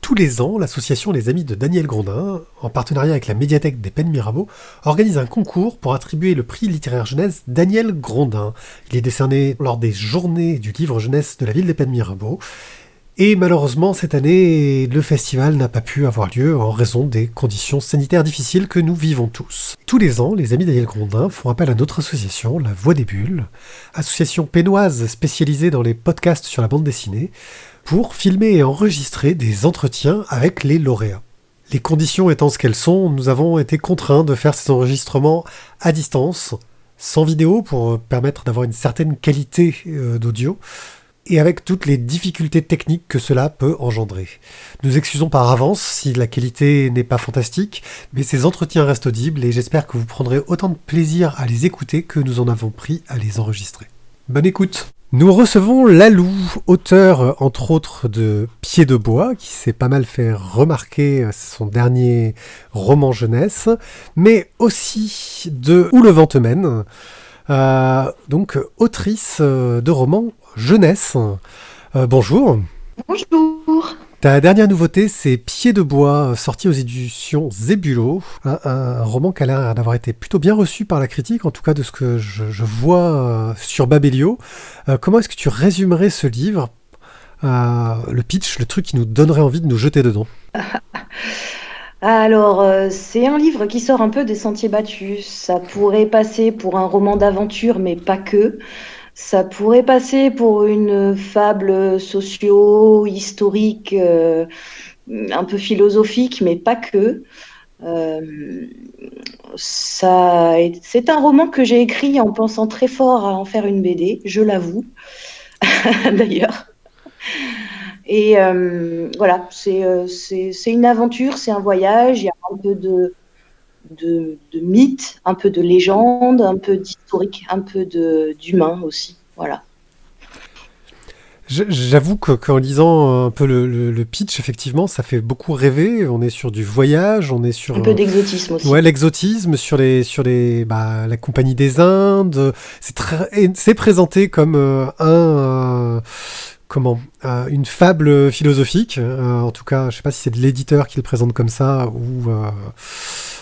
Tous les ans, l'association Les Amis de Daniel Grondin, en partenariat avec la médiathèque des Pennes Mirabeau, organise un concours pour attribuer le prix littéraire jeunesse Daniel Grondin. Il est décerné lors des journées du livre jeunesse de la ville des Pennes Mirabeau. Et malheureusement, cette année, le festival n'a pas pu avoir lieu en raison des conditions sanitaires difficiles que nous vivons tous. Tous les ans, les Amis Daniel Grondin font appel à notre association, La Voix des Bulles, association pennoise spécialisée dans les podcasts sur la bande dessinée, pour filmer et enregistrer des entretiens avec les lauréats. Les conditions étant ce qu'elles sont, nous avons été contraints de faire ces enregistrements à distance, sans vidéo pour permettre d'avoir une certaine qualité d'audio, et avec toutes les difficultés techniques que cela peut engendrer. Nous excusons par avance si la qualité n'est pas fantastique, mais ces entretiens restent audibles et j'espère que vous prendrez autant de plaisir à les écouter que nous en avons pris à les enregistrer. Bonne écoute! Nous recevons Lalou, auteur entre autres de Pied de bois, qui s'est pas mal fait remarquer son dernier roman jeunesse, mais aussi de Où le vent te mène, donc autrice de romans jeunesse. Bonjour. Bonjour. Ta dernière nouveauté, c'est Pied de bois, sorti aux éditions Zébulo, un roman qui a l'air d'avoir été plutôt bien reçu par la critique, en tout cas de ce que je vois sur Babelio. Comment est-ce que tu résumerais ce livre, le pitch, le truc qui nous donnerait envie de nous jeter dedans? Alors, c'est un livre qui sort un peu des sentiers battus. Ça pourrait passer pour un roman d'aventure, mais pas que. Ça pourrait passer pour une fable socio-historique, un peu philosophique, mais pas que. Euh, c'est un roman que j'ai écrit en pensant très fort à en faire une BD, je l'avoue, d'ailleurs. Et voilà, c'est une aventure, c'est un voyage, il y a un peu de mythe, un peu de légende, un peu d'historique, un peu d'humain aussi. Voilà. J'avoue qu'en lisant un peu le pitch, effectivement, ça fait beaucoup rêver. On est sur du voyage, on est sur Un peu d'exotisme aussi. ouais, l'exotisme, sur la Compagnie des Indes. C'est présenté comme une fable philosophique. En tout cas, je sais pas si c'est de l'éditeur qui le présente comme ça ou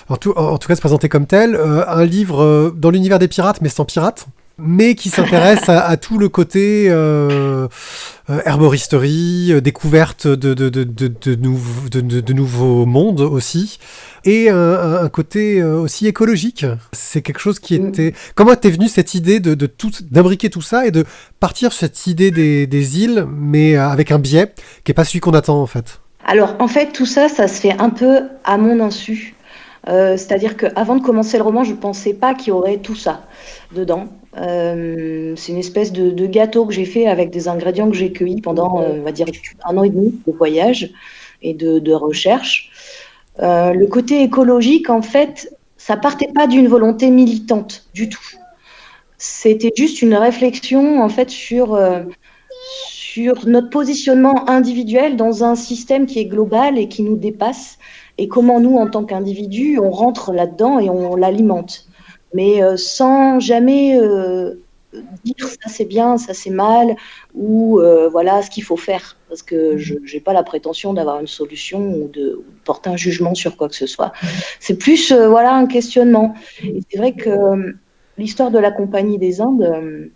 en tout cas, c'est présenté comme tel. Un livre dans l'univers des pirates, mais sans pirates, mais qui s'intéresse à tout le côté herboristerie, découverte de nouveaux mondes aussi, et un côté aussi écologique. C'est quelque chose qui était... Comment t'es venue cette idée d'imbriquer tout ça et de partir sur cette idée des îles, mais avec un biais qui n'est pas celui qu'on attend en fait? Alors, en fait, tout ça, ça se fait un peu à mon insu. C'est-à-dire qu'avant de commencer le roman, je ne pensais pas qu'il y aurait tout ça dedans. C'est une espèce de gâteau que j'ai fait avec des ingrédients que j'ai cueillis pendant, on va dire, 1 an et demi de voyage et de recherche. Le côté écologique, en fait, ça partait pas d'une volonté militante du tout. C'était juste une réflexion, en fait, sur notre positionnement individuel dans un système qui est global et qui nous dépasse, et comment nous, en tant qu'individus, on rentre là-dedans et on l'alimente. Mais sans jamais dire ça c'est bien, ça c'est mal, ou voilà ce qu'il faut faire. Parce que je n'ai pas la prétention d'avoir une solution ou de porter un jugement sur quoi que ce soit. C'est plus voilà, un questionnement. Et c'est vrai que l'histoire de la Compagnie des Indes,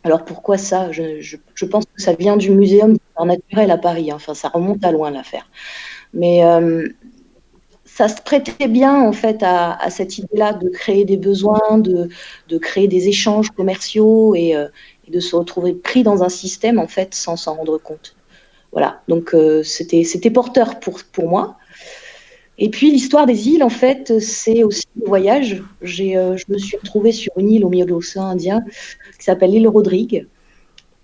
alors pourquoi ça je pense que ça vient du Muséum d'histoire naturelle à Paris. Hein. Enfin, ça remonte à loin l'affaire. Mais ça se prêtait bien en fait à cette idée-là de créer des besoins, de créer des échanges commerciaux et de se retrouver pris dans un système en fait sans s'en rendre compte. Voilà, donc c'était porteur pour moi. Et puis l'histoire des îles, en fait, c'est aussi un voyage. Je me suis retrouvée sur une île au milieu de l'océan Indien qui s'appelle l'île Rodrigue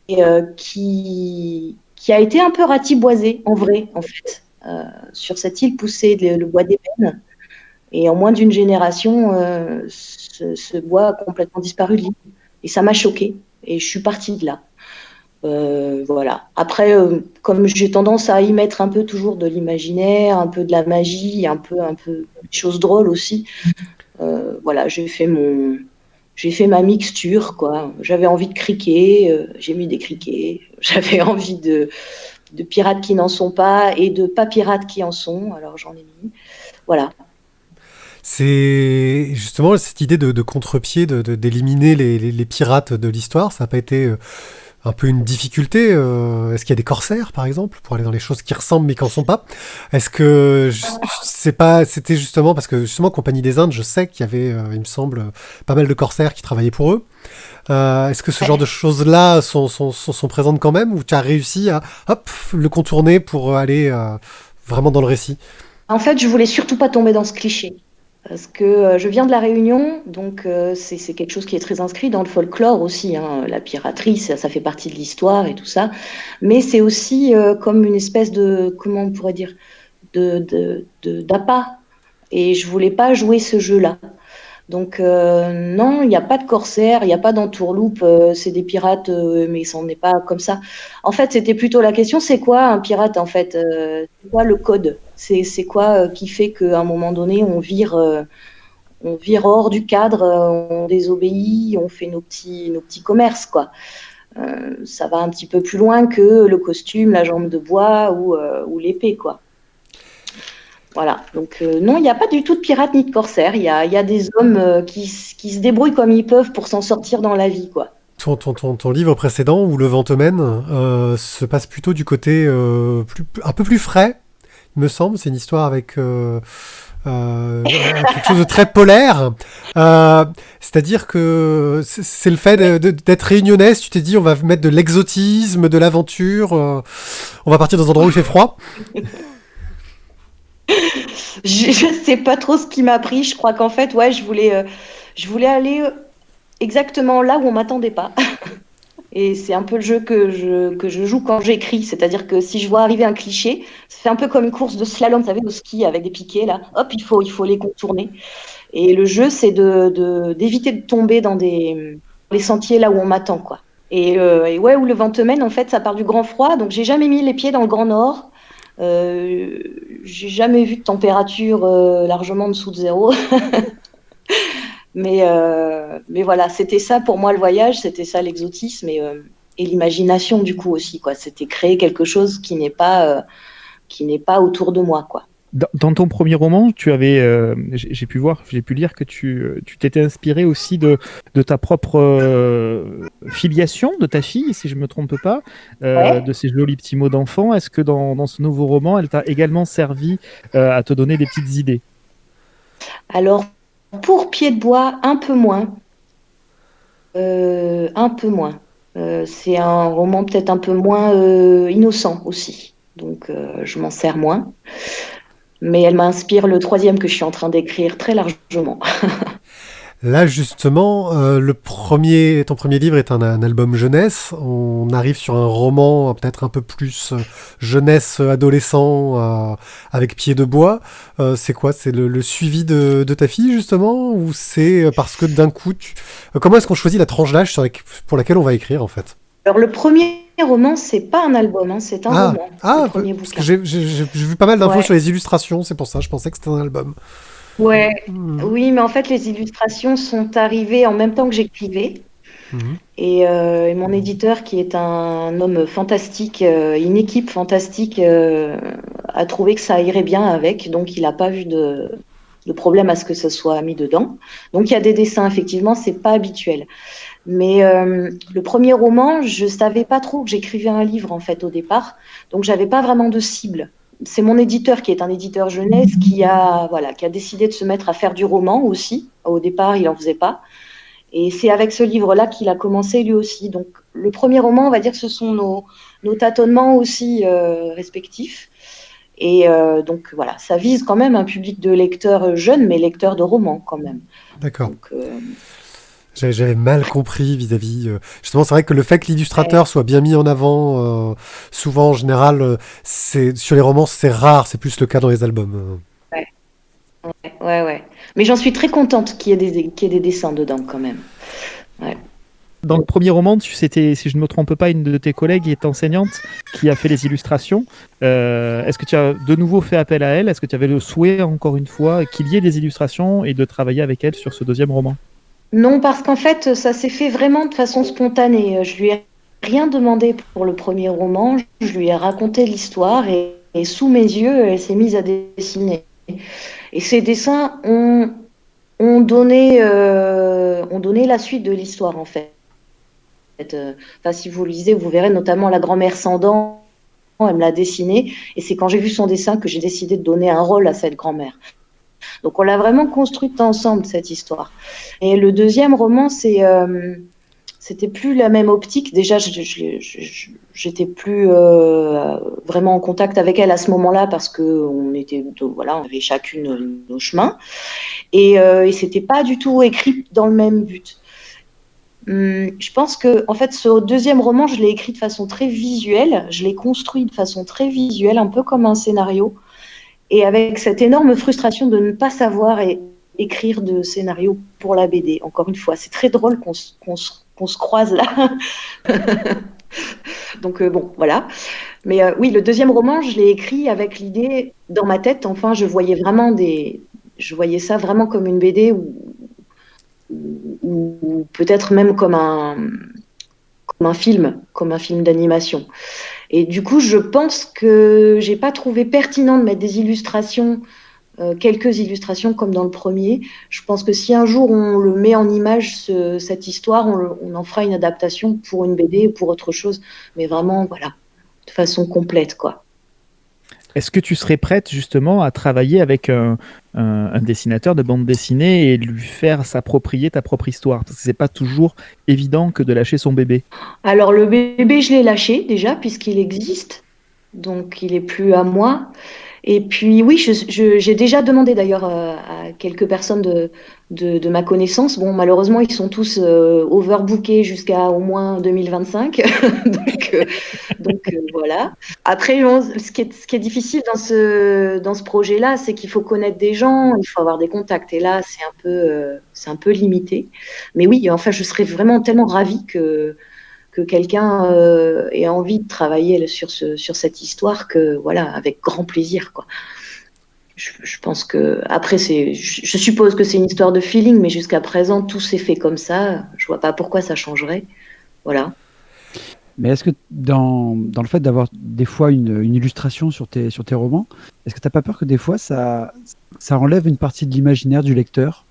et qui a été un peu ratiboisée en vrai, en fait. Sur cette île poussait le bois d'ébène et en moins d'une génération, ce bois a complètement disparu de l'île. Et ça m'a choquée et je suis partie de là. Voilà. Après, comme j'ai tendance à y mettre un peu toujours de l'imaginaire, un peu de la magie, un peu des choses drôles aussi, voilà, j'ai fait ma mixture, quoi. J'avais envie de criquet, j'ai mis des criquets. J'avais envie de pirates qui n'en sont pas et de pas pirates qui en sont. Alors j'en ai mis. Voilà. C'est justement cette idée de contre-pied, d'éliminer les pirates de l'histoire, ça n'a pas été un peu une difficulté. Est-ce qu'il y a des corsaires, par exemple, pour aller dans les choses qui ressemblent mais qui n'en sont pas? Est-ce que c'était justement parce que justement Compagnie des Indes, je sais qu'il y avait, il me semble, pas mal de corsaires qui travaillaient pour eux. Est-ce que ce genre de choses-là sont présentes quand même, ou tu as réussi à hop le contourner pour aller vraiment dans le récit? En fait, je voulais surtout pas tomber dans ce cliché. Parce que je viens de la Réunion, donc c'est quelque chose qui est très inscrit dans le folklore aussi, hein. La piraterie, ça fait partie de l'histoire et tout ça. Mais c'est aussi comme une espèce de, comment on pourrait dire, d'appât. Et je voulais pas jouer ce jeu-là. Donc non, il n'y a pas de corsaires, il n'y a pas d'entourloupe, c'est des pirates, mais ça n'est pas comme ça. En fait, c'était plutôt la question, c'est quoi un pirate en fait? C'est quoi le code? C'est quoi qui fait qu'à un moment donné, on vire hors du cadre, on désobéit, on fait nos petits commerces, quoi. Ça va un petit peu plus loin que le costume, la jambe de bois ou l'épée, quoi. Voilà, donc non, il n'y a pas du tout de pirates ni de corsaires. Il y a des hommes qui se débrouillent comme ils peuvent pour s'en sortir dans la vie, quoi. Ton livre précédent, où le vent te mène, se passe plutôt du côté un peu plus frais, il me semble. C'est une histoire avec quelque chose de très polaire. C'est-à-dire que c'est le fait d'être réunionnaise. Tu t'es dit, on va mettre de l'exotisme, de l'aventure. On va partir dans un endroit où il fait froid. Je sais pas trop ce qui m'a pris. Je crois qu'en fait, ouais, je voulais aller exactement là où on m'attendait pas. Et c'est un peu le jeu que je joue quand j'écris. C'est-à-dire que si je vois arriver un cliché, c'est un peu comme une course de slalom, vous savez, au ski avec des piquets, là. Hop, il faut les contourner. Et le jeu, c'est d'éviter de tomber dans les sentiers là où on m'attend, quoi. Et ouais, où le vent te mène, en fait, ça part du grand froid. Donc, j'ai jamais mis les pieds dans le grand nord. J'ai jamais vu de température largement en dessous de zéro. Mais voilà, c'était ça pour moi le voyage, c'était ça l'exotisme et l'imagination du coup aussi, quoi. C'était créer quelque chose qui n'est pas autour de moi, quoi. Dans ton premier roman, tu avais, j'ai pu voir, j'ai pu lire que tu t'étais inspiré aussi de ta propre filiation, de ta fille, si je me trompe pas, Ouais. de ces jolis petits mots d'enfant. Est-ce que dans ce nouveau roman, elle t'a également servi à te donner des petites idées? Alors, pour Pied de bois, un peu moins. Un peu moins. C'est un roman peut-être un peu moins innocent aussi. Donc, je m'en sers moins. Mais elle m'inspire le troisième que je suis en train d'écrire très largement. Là, justement, ton premier livre est un album jeunesse. On arrive sur un roman peut-être un peu plus jeunesse, adolescent, avec Pied de bois. C'est quoi? C'est le suivi de ta fille, justement? Ou c'est parce que d'un coup, comment est-ce qu'on choisit la tranche d'âge pour laquelle on va écrire, en fait? Alors, le premier roman, c'est pas un album, hein, c'est un roman, le premier parce que bouquin. j'ai vu pas mal d'infos Ouais. sur les illustrations, c'est pour ça, je pensais que c'était un album. Ouais, Mhm. oui, mais en fait, les illustrations sont arrivées en même temps que j'écrivais. Mhm. Et mon éditeur, qui est un homme fantastique, une équipe fantastique, a trouvé que ça irait bien avec. Donc, il n'a pas vu de problème à ce que ça soit mis dedans. Donc, il y a des dessins, effectivement, c'est pas habituel. Mais le premier roman, je savais pas trop que j'écrivais un livre, en fait, au départ. Donc, j'avais pas vraiment de cible. C'est mon éditeur, qui est un éditeur jeunesse, voilà, qui a décidé de se mettre à faire du roman aussi. Au départ, il en faisait pas. Et c'est avec ce livre-là qu'il a commencé lui aussi. Donc, le premier roman, on va dire que ce sont nos tâtonnements aussi respectifs. Et donc, voilà, ça vise quand même un public de lecteurs jeunes, mais lecteurs de romans quand même. D'accord. Donc, J'avais mal compris vis-à-vis. Justement, c'est vrai que le fait que ouais, l'illustrateur soit bien mis en avant, souvent en général, c'est sur les romans, c'est rare. C'est plus le cas dans les albums. ouais, ouais. Mais j'en suis très contente qu'il y ait des dessins dedans quand même. Ouais. Dans le premier roman, c'était, si je ne me trompe pas, une de tes collègues est enseignante qui a fait les illustrations. Est-ce que tu as de nouveau fait appel à elle? Est-ce que tu avais le souhait, encore une fois, qu'il y ait des illustrations et de travailler avec elle sur ce deuxième roman? Non, parce qu'en fait, ça s'est fait vraiment de façon spontanée. Je lui ai rien demandé pour le premier roman. Je lui ai raconté l'histoire et sous mes yeux, elle s'est mise à dessiner. Et ces dessins ont donné la suite de l'histoire, en fait. Enfin, si vous lisez, vous verrez notamment la grand-mère sans dents, elle me l'a dessinée, et c'est quand j'ai vu son dessin que j'ai décidé de donner un rôle à cette grand-mère. Donc on l'a vraiment construite ensemble, cette histoire. Et le deuxième roman, c'était plus la même optique. Déjà, j'étais plus vraiment en contact avec elle à ce moment-là parce que on avait chacune nos chemins. Et c'était pas du tout écrit dans le même but. Je pense que, en fait, ce deuxième roman, je l'ai écrit de façon très visuelle. Je l'ai construit de façon très visuelle, un peu comme un scénario. Et avec cette énorme frustration de ne pas savoir écrire de scénario pour la BD. Encore une fois, c'est très drôle qu'on se croise là. Donc bon, voilà. Mais oui, le deuxième roman, je l'ai écrit avec l'idée dans ma tête. Enfin, je voyais ça vraiment comme une BD ou peut-être même comme un film d'animation. Et du coup, je pense que j'ai pas trouvé pertinent de mettre des illustrations, quelques illustrations comme dans le premier. Je pense que si un jour on le met en image, cette histoire, on en fera une adaptation pour une BD ou pour autre chose. Mais vraiment, voilà, de façon complète, quoi. Est-ce que tu serais prête justement à travailler avec un dessinateur de bande dessinée et lui faire s'approprier ta propre histoire? Parce que c'est pas toujours évident que de lâcher son bébé. Alors le bébé, je l'ai lâché déjà puisqu'il existe, donc il est plus à moi. Et puis oui, j'ai déjà demandé d'ailleurs à quelques personnes de ma connaissance. Bon, malheureusement, ils sont tous overbookés jusqu'à au moins 2025. Donc, voilà. Après, bon, ce qui est difficile dans ce projet-là, c'est qu'il faut connaître des gens, il faut avoir des contacts. Et là, c'est un peu limité. Mais oui, enfin, je serais vraiment tellement ravie que quelqu'un ait envie de travailler sur cette histoire que voilà, avec grand plaisir, quoi. Je pense que après je suppose que c'est une histoire de feeling, mais jusqu'à présent tout s'est fait comme ça. Je vois pas pourquoi ça changerait. Voilà. Mais est-ce que dans le fait d'avoir des fois une illustration sur tes romans, est-ce que tu n'as pas peur que des fois ça enlève une partie de l'imaginaire du lecteur,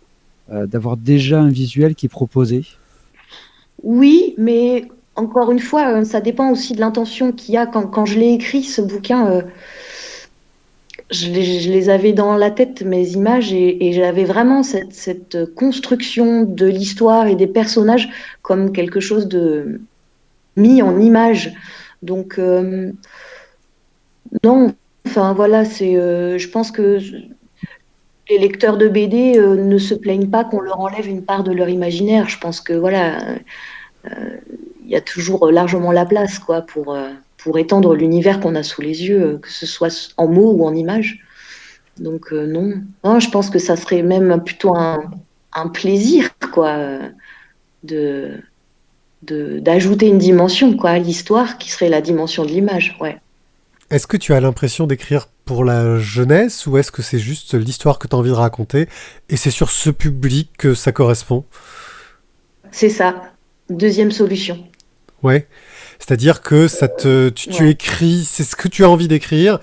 d'avoir déjà un visuel qui est proposé? Oui, mais encore une fois, ça dépend aussi de l'intention qu'il y a quand je l'ai écrit ce bouquin. Je les avais dans la tête, mes images, et j'avais vraiment cette construction de l'histoire et des personnages comme quelque chose de mis en image. Donc, non, enfin voilà, je pense que les lecteurs de BD ne se plaignent pas qu'on leur enlève une part de leur imaginaire. Je pense que voilà, il y a toujours largement la place quoi, pour étendre l'univers qu'on a sous les yeux, que ce soit en mots ou en images. Donc non. Non, je pense que ça serait même plutôt un plaisir quoi, de, d'ajouter une dimension quoi, à l'histoire qui serait la dimension de l'image. Ouais. Est-ce que tu as l'impression d'écrire pour la jeunesse ou est-ce que c'est juste l'histoire que tu as envie de raconter et c'est sur ce public que ça correspond? C'est ça. Deuxième solution. Ouais. C'est-à-dire que tu Ouais. écris, c'est ce que tu as envie d'écrire.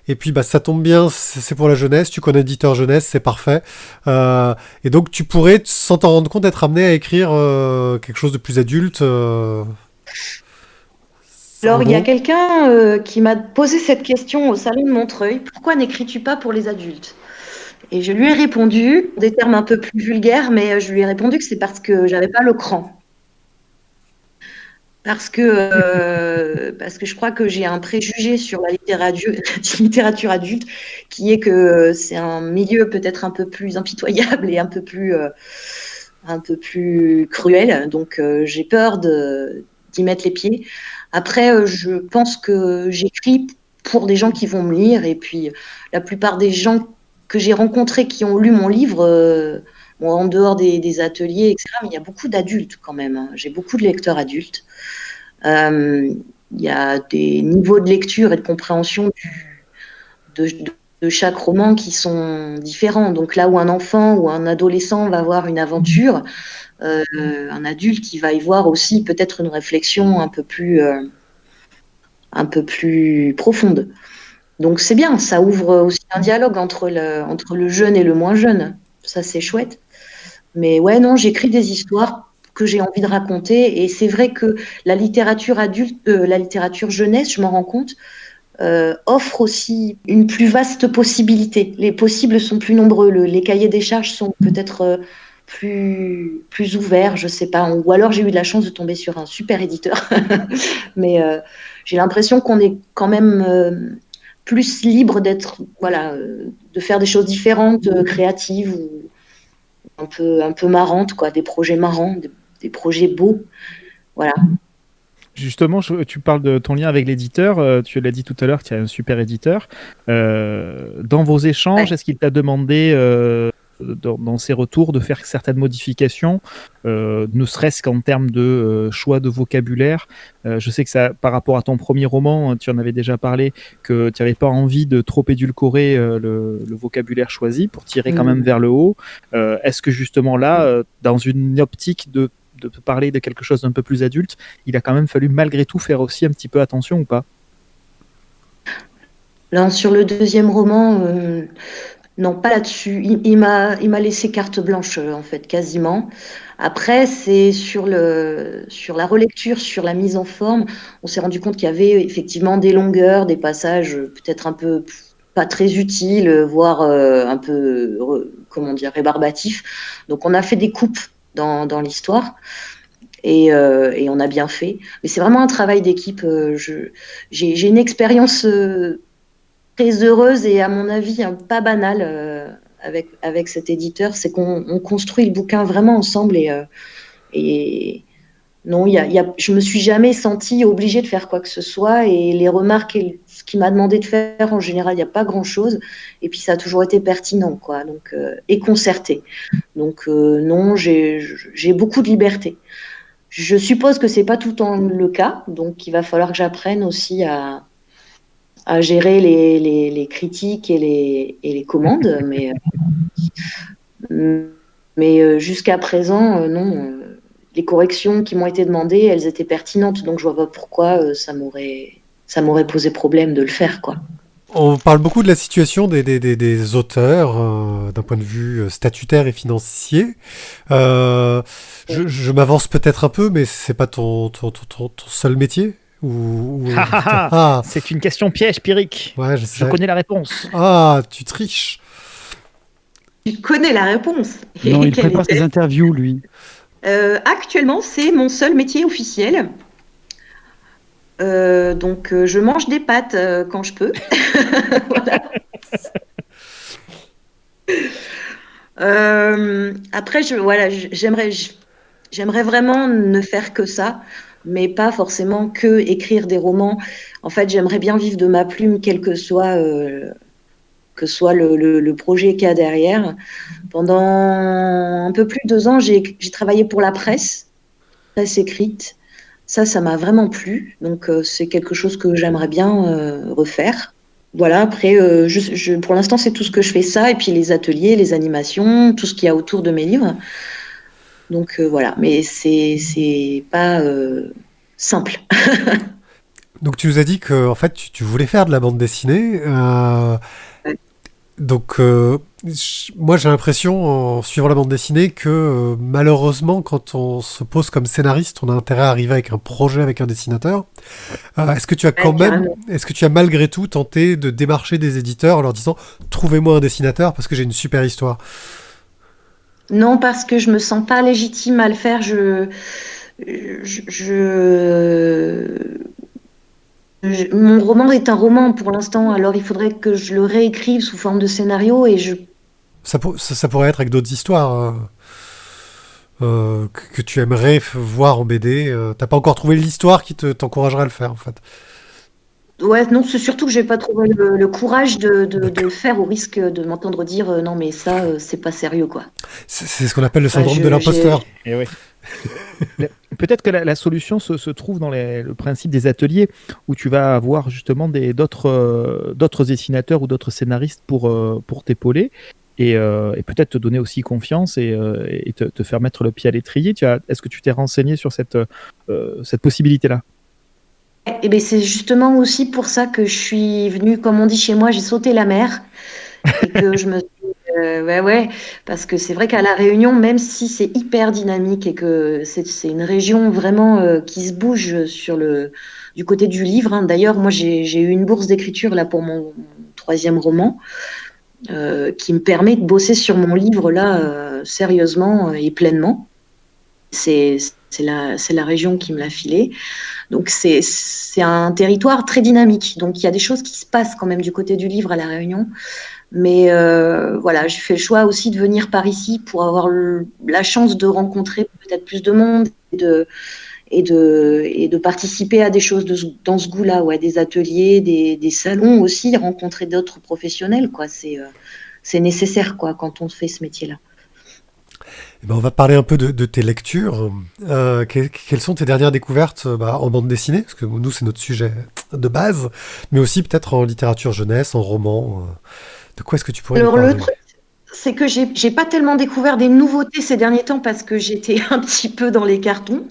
Et puis bah ça tombe bien, c'est pour la jeunesse, tu connais éditeur jeunesse, c'est parfait. Et donc tu pourrais, sans t'en rendre compte, être amené à écrire quelque chose de plus adulte. En Alors, il y a gros. quelqu'un qui m'a posé cette question au salon de Montreuil. Pourquoi n'écris-tu pas pour les adultes? Et je lui ai répondu, des termes un peu plus vulgaires, mais je lui ai répondu que c'est parce que j'avais pas le cran. Parce que je crois que j'ai un préjugé sur la littérature adulte, qui est que c'est un milieu peut-être un peu plus impitoyable et un peu plus cruel. Donc, j'ai peur d'y mettre les pieds. Après, je pense que j'écris pour des gens qui vont me lire. Et puis, la plupart des gens que j'ai rencontrés qui ont lu mon livre, bon, en dehors des ateliers, etc., mais il y a beaucoup d'adultes quand même, hein. J'ai beaucoup de lecteurs adultes. Il y a des niveaux de lecture et de compréhension de, de chaque roman qui sont différents. Donc là où un enfant ou un adolescent va avoir une aventure, un adulte, il va y voir aussi peut-être une réflexion un peu plus profonde. Donc c'est bien, ça ouvre aussi un dialogue entre le jeune et le moins jeune. Ça, c'est chouette. Mais ouais, non, j'écris des histoires que j'ai envie de raconter. Et c'est vrai que la littérature adulte, la littérature jeunesse, je m'en rends compte, offre aussi une plus vaste possibilité. Les possibles sont plus nombreux. Les cahiers des charges sont peut-être plus ouverts, je sais pas. Ou alors j'ai eu de la chance de tomber sur un super éditeur. Mais j'ai l'impression qu'on est quand même plus libre de faire des choses différentes, créatives ou un peu marrantes, quoi, des projets marrants, des projets beaux. Voilà. Justement, tu parles de ton lien avec l'éditeur. Tu l'as dit tout à l'heure qu'il y a un super éditeur. Dans vos échanges, Ouais. est-ce qu'il t'a demandé, dans ses retours, de faire certaines modifications, ne serait-ce qu'en termes de choix de vocabulaire? Je sais que ça, par rapport à ton premier roman, tu en avais déjà parlé, que tu n'avais pas envie de trop édulcorer le vocabulaire choisi pour tirer quand même vers le haut. Est-ce que justement là, dans une optique de parler de quelque chose d'un peu plus adulte, il a quand même fallu malgré tout faire aussi un petit peu attention ou pas? Là, sur le deuxième roman, non, pas là-dessus. Il m'a laissé carte blanche, en fait, quasiment. Après, c'est sur la relecture, sur la mise en forme, on s'est rendu compte qu'il y avait effectivement des longueurs, des passages peut-être un peu pas très utiles, voire un peu, comment dire, rébarbatifs. Donc, on a fait des coupes dans l'histoire. Et on a bien fait. Mais c'est vraiment un travail d'équipe. J'ai une expérience très heureuse et à mon avis pas banale avec cet éditeur. C'est qu'on construit le bouquin vraiment ensemble et non, je me suis jamais sentie obligée de faire quoi que ce soit et les remarques et ce qu'il m'a demandé de faire, en général, il n'y a pas grand-chose. Et puis, ça a toujours été pertinent, quoi, donc, et concerté. Donc, non, j'ai beaucoup de liberté. Je suppose que c'est pas tout le temps le cas, donc il va falloir que j'apprenne aussi à gérer les critiques et les commandes, mais jusqu'à présent, non. Les corrections qui m'ont été demandées, elles étaient pertinentes, donc je vois pas pourquoi ça m'aurait posé problème de le faire, quoi. On parle beaucoup de la situation des auteurs d'un point de vue statutaire et financier. Je m'avance peut-être un peu, mais c'est pas ton seul métier Ah, C'est une question piège, Pierrick. ouais, je Je sais. connais la réponse. Ah, tu triches. Tu connais la réponse. Non, Et il quelle prépare était ses interviews, lui. Actuellement, c'est mon seul métier officiel. Donc, je mange des pâtes quand je peux. Voilà. Après, j'aimerais vraiment ne faire que ça, mais pas forcément que écrire des romans. En fait, j'aimerais bien vivre de ma plume, quel que soit le projet qu'il y a derrière. Pendant un peu plus de 2 ans, j'ai travaillé pour la presse écrite. Ça m'a vraiment plu. Donc, c'est quelque chose que j'aimerais bien refaire. Voilà, après, pour l'instant, c'est tout ce que je fais, ça, et puis les ateliers, les animations, tout ce qu'il y a autour de mes livres. Donc, voilà, mais c'est pas simple. Donc tu nous as dit que en fait tu voulais faire de la bande dessinée. Donc moi j'ai l'impression en suivant la bande dessinée que malheureusement quand on se pose comme scénariste, on a intérêt à arriver avec un projet avec un dessinateur. Est-ce que tu as quand même, est-ce que tu as malgré tout tenté de démarcher des éditeurs en leur disant trouvez-moi un dessinateur parce que j'ai une super histoire? Non, parce que je me sens pas légitime à le faire. Mon roman est un roman pour l'instant, alors il faudrait que je le réécrive sous forme de scénario et Ça pourrait être avec d'autres histoires que tu aimerais voir en BD. T'as pas encore trouvé l'histoire qui t'encouragerait à le faire en fait. Ouais, non, c'est surtout que j'ai pas trouvé le courage de le D'accord. faire au risque de m'entendre dire non mais ça c'est pas sérieux, quoi. C'est ce qu'on appelle le Enfin, syndrome de l'imposteur. Et oui. Peut-être que la solution se trouve dans le principe des ateliers où tu vas avoir justement d'autres dessinateurs ou d'autres scénaristes pour t'épauler. et peut-être te donner aussi confiance et te faire mettre le pied à l'étrier. Est-ce que tu t'es renseigné sur cette possibilité-là? Et ben c'est justement aussi pour ça que je suis venue, comme on dit chez moi, j'ai sauté la mer et que je me suis, ouais, parce que c'est vrai qu'à La Réunion, même si c'est hyper dynamique et que c'est une région vraiment qui se bouge du côté du livre, hein. D'ailleurs, moi, j'ai eu une bourse d'écriture là pour mon troisième roman qui me permet de bosser sur mon livre là sérieusement et pleinement. C'est la région qui me l'a filé. Donc c'est un territoire très dynamique. Donc il y a des choses qui se passent quand même du côté du livre à La Réunion. Mais voilà, j'ai fait le choix aussi de venir par ici pour avoir la chance de rencontrer peut-être plus de monde et de participer à des choses dans ce goût-là, ouais, des ateliers, des salons aussi, rencontrer d'autres professionnels, quoi. C'est nécessaire, quoi, quand on fait ce métier-là. Eh ben, on va parler un peu de tes lectures. Quelles sont tes dernières découvertes en bande dessinée? Parce que nous, c'est notre sujet de base, mais aussi peut-être en littérature jeunesse, en roman. De quoi est-ce que tu pourrais nous Alors, parler? le truc, c'est que j'ai pas tellement découvert des nouveautés ces derniers temps parce que j'étais un petit peu dans les cartons.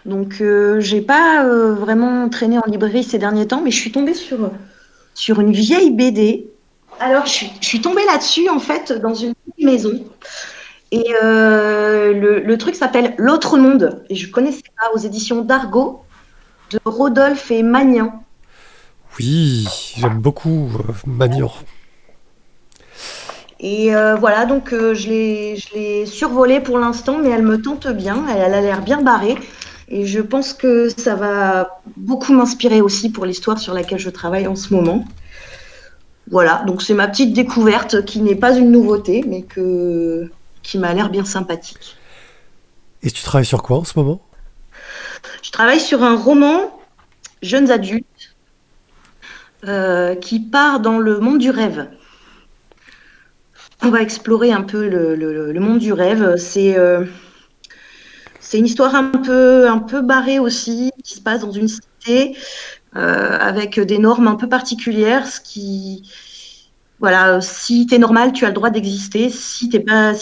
Donc, j'ai pas vraiment traîné en librairie ces derniers temps, mais je suis tombée sur une vieille BD. Alors, je suis tombée là-dessus, en fait, dans une petite maison. Et le truc s'appelle L'autre monde. Et je connaissais pas, aux éditions d'Argo, de Rodolphe et Magnan. Oui, j'aime beaucoup Magnan. Et voilà, donc je l'ai survolée pour l'instant, mais elle me tente bien. Elle a l'air bien barrée. Et je pense que ça va beaucoup m'inspirer aussi pour l'histoire sur laquelle je travaille en ce moment. Voilà, donc c'est ma petite découverte qui n'est pas une nouveauté, mais qui m'a l'air bien sympathique. Et tu travailles sur quoi en ce moment? Je travaille sur un roman jeunes adultes qui part dans le monde du rêve. On va explorer un peu le monde du rêve. C'est une histoire un peu barrée aussi, qui se passe dans une cité avec des normes un peu particulières. Voilà, si t'es normal, tu as le droit d'exister. Si t'es pas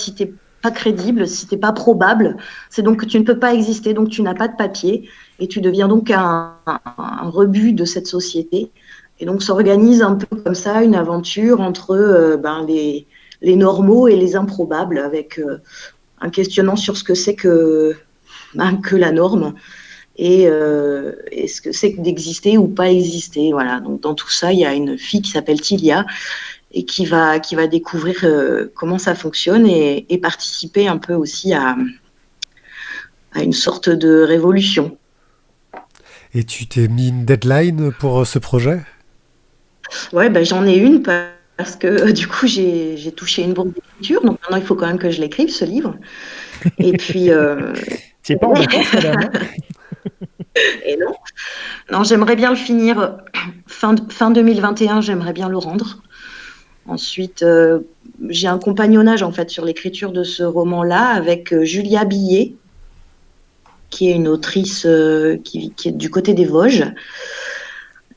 crédible, si t'es pas probable, c'est donc que tu ne peux pas exister, donc tu n'as pas de papier et tu deviens donc un rebut de cette société. Et donc s'organise un peu comme ça une aventure entre les normaux et les improbables, avec un questionnement sur ce que c'est que la norme et ce que c'est que d'exister ou pas exister. Voilà. Donc dans tout ça, il y a une fille qui s'appelle Tilia et qui va découvrir comment ça fonctionne et participer un peu aussi à une sorte de révolution. Et tu t'es mis une deadline pour ce projet? Ouais, ben, j'en ai une parce que du coup, j'ai touché une bourse d'écriture. Donc maintenant, il faut quand même que je l'écrive, ce livre. Et puis... Tu n'es pas en vacances, madame, hein? Et non. Non, j'aimerais bien le finir fin 2021, j'aimerais bien le rendre. Ensuite, j'ai un compagnonnage en fait sur l'écriture de ce roman-là avec Julia Billet, qui est une autrice qui est du côté des Vosges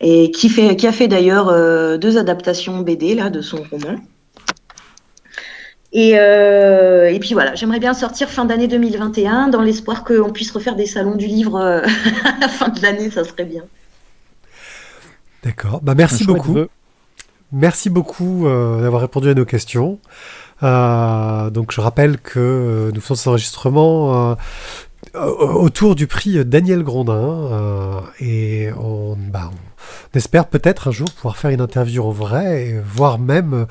et qui a fait d'ailleurs 2 adaptations BD là, de son roman. Et puis voilà, j'aimerais bien sortir fin d'année 2021 dans l'espoir qu'on puisse refaire des salons du livre à la fin de l'année, ça serait bien. D'accord, merci beaucoup. Vœu. Merci beaucoup d'avoir répondu à nos questions. Donc je rappelle que nous faisons cet enregistrement autour du prix Daniel Grondin et on espère peut-être un jour pouvoir faire une interview en vrai et voire même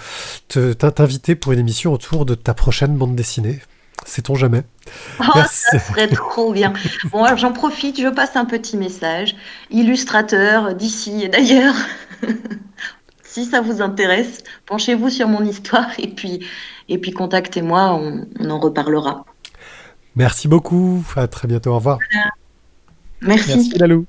t'inviter pour une émission autour de ta prochaine bande dessinée. Sait-on jamais. Oh, ça serait trop bien. Bon, alors j'en profite, je passe un petit message. Illustrateur d'ici et d'ailleurs, si ça vous intéresse, penchez-vous sur mon histoire et puis contactez-moi, on en reparlera. Merci beaucoup, à très bientôt, au revoir. Merci. Merci Lalou.